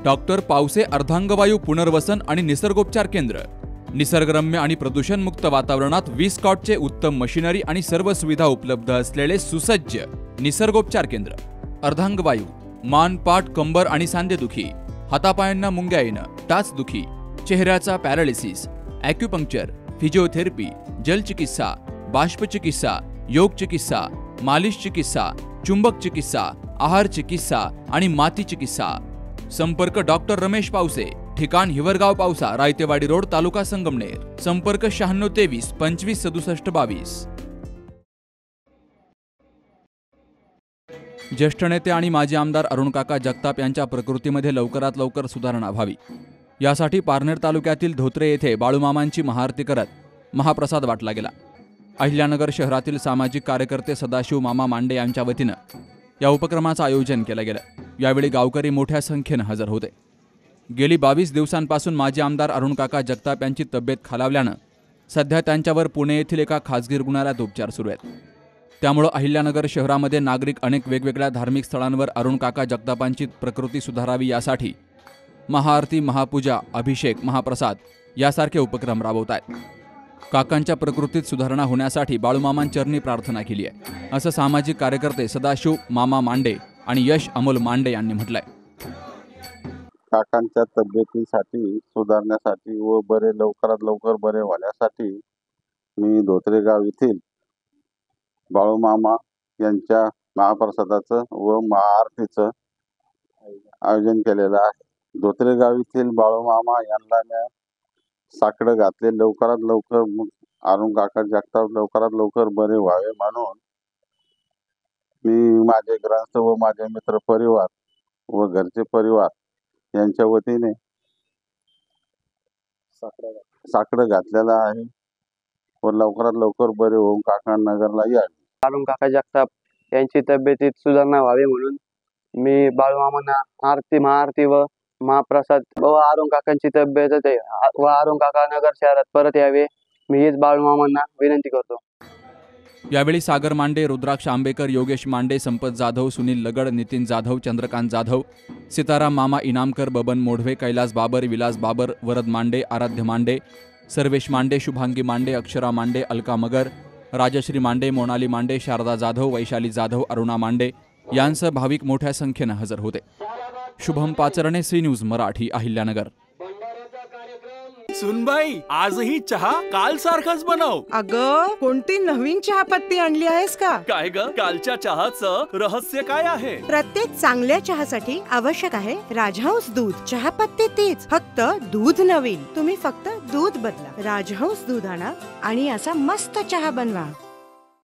Doctor Pawase अर्धांगवायू पुनर्वसन आणि निसर्गोपचार केंद्र, निसर्गरम्य आणि प्रदूषणमुक्त वातावरणात 20 कॉटचे उत्तम मशिनरी आणि सर्व सुविधा उपलब्ध असलेले सुसज्ज निसर्गोपचार केंद्र। अर्धांगवायू, मान, पाठ, कंबर आणि सांधेदुखी, हातापायांना मुंग्या येणं, टाचदुखी, चेहऱ्याचा पॅरालिसिस, ॲक्युपंक्चर, फिजिओथेरपी, जलचिकित्सा, बाष्पचिकित्सा, योग चिकित्सा, मालिश चिकित्सा, चुंबक चिकित्सा, आहार चिकित्सा आणि माती चिकित्सा। संपर्क डॉक्टर रमेश पावसे, ठिकाण हिवरगाव पावसा, रायतेवाडी रोड, तालुका संगमनेर। संपर्क 9623 25 67 22। ज्येष्ठ नेते आणि माजी आमदार अरुण काका जगताप यांच्या प्रकृतीमध्ये लवकरात लवकर सुधारणा व्हावी यासाठी पारनेर तालुक्यातील धोत्रे येथे बाळूमामांची महाआरती करत महाप्रसाद वाटला गेला। अहिल्यानगर शहरातील सामाजिक कार्यकर्ते सदाशिव मामा मांडे यांच्या वतीनं या उपक्रमाचं आयोजन केलं गेलं। यावेळी गावकरी मोठ्या संख्येनं हजर होते। गेली 22 दिवसांपासून माजी आमदार अरुण काका जगताप यांची तब्येत खालावल्यानं सध्या त्यांच्यावर पुणे येथील एका खासगी रुग्णालयात उपचार सुरू आहेत। त्यामुळे अहिल्यानगर शहरामध्ये नागरिक अनेक वेगवेगळ्या धार्मिक स्थळांवर अरुण काका जगतापांची प्रकृती सुधारावी यासाठी महाआरती, महापूजा, अभिषेक, महाप्रसाद यासारखे उपक्रम राबवत आहेत। काकांच्या प्रकृतीत सुधारणा होण्यासाठी बाळूमामांचरणी प्रार्थना केली आहे, असं सामाजिक कार्यकर्ते सदाशिव मामा मांडे आणि यश अमोल मांडे यांनी म्हटलंय। काकांच्या तब्येतीसाठी सुधारण्यासाठी व लवकरात लवकर बरे होण्यासाठी मी धोत्रे गाव येथील बाळूमामा यांच्या महाप्रसादाचं व महाआरतीचं आयोजन केलेलं आहे। धोत्रे गाव येथील बाळूमामा यांना मी साकडं घातले, लवकरात लवकर अरुण काका जगताप लवकरात लवकर बरे व्हावे म्हणून मी माझे ग्रंथ व माझे मित्र परिवार व घरचे परिवार यांच्या वतीने साकडं घातलेला आहे व लवकरात लवकर बरे होऊन काका नगरला यावे। अरुण काका जगताप यांची तब्येतीत सुधारणा व्हावी म्हणून मी बाळूमामांना आरती, महाआरती व महाप्रसाद व अरुण काकांची तब्येत व अरुण काका नगर शहरात परत यावे मी हेच बाळूमामांना विनंती करतो। यावेळी सागर मांडे, रुद्राक्ष आंबेकर, योगेश मांडे, संपत जाधव, सुनील लगड, नितीन जाधव, चंद्रकांत जाधव, सीताराम मामा इनामकर, बबन मोढवे, कैलास बाबर, विलास बाबर, वरद मांडे, आराध्य मांडे, सर्वेश मांडे, शुभांगी मांडे, अक्षरा मांडे, अलका मगर, राजश्री मांडे, मोनाली मांडे, शारदा जाधव, वैशाली जाधव, अरुणा मांडे यांसह भाविक मोठ्या संख्येनं हजर होते। Shubham Pacharne, C news Marathi, Ahilyanagar. सुनबाई, आजही चहा काल सारखाच बनव। अगं, कोणती नवीन चहापत्ती आणली आहेस का? काय ग, कालच्या चहाचं रहस्य काय आहे? प्रत्येक चांगल्या चहासाठी आवश्यक आहे राजहंस दूध। चहापत्ती तीच, फक्त दूध नवीन। तुम्ही फक्त दूध बदला, राजहंस दूध आणा आणि असा मस्त चहा बनवा।